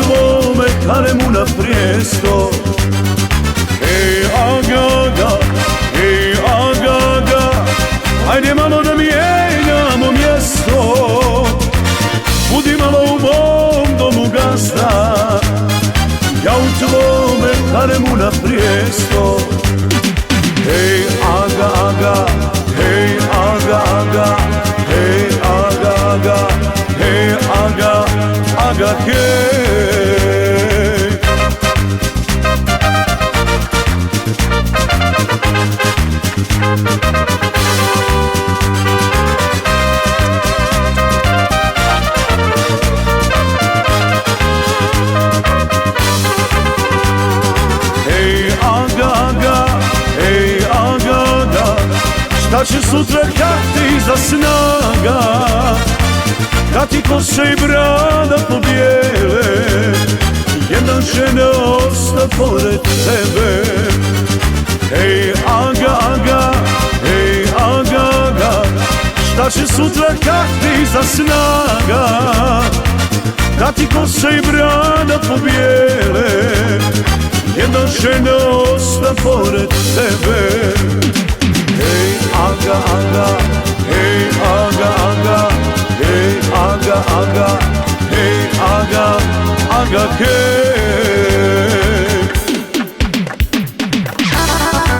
tvome karemu na prijesto. Hej, aga, hej, aga, ajde malo da mijenjamo mjesto. Budi malo u mom domu gazda, ja u tvome karemu na prijesto. Hej, aga, hej, aga, hej, aga, hej, aga, hej. Šta će sutra kak ti za snaga, kad ti kose i brada pobijele, jedan će ne ostat pored tebe. Hej, aga, hej, aga, šta će sutra kak ti za snaga, kad ti kose i brada pobijele, jedan će ne ostat pored tebe. Hej, aga, hej, aga, hej, aga, hej, aga, hej.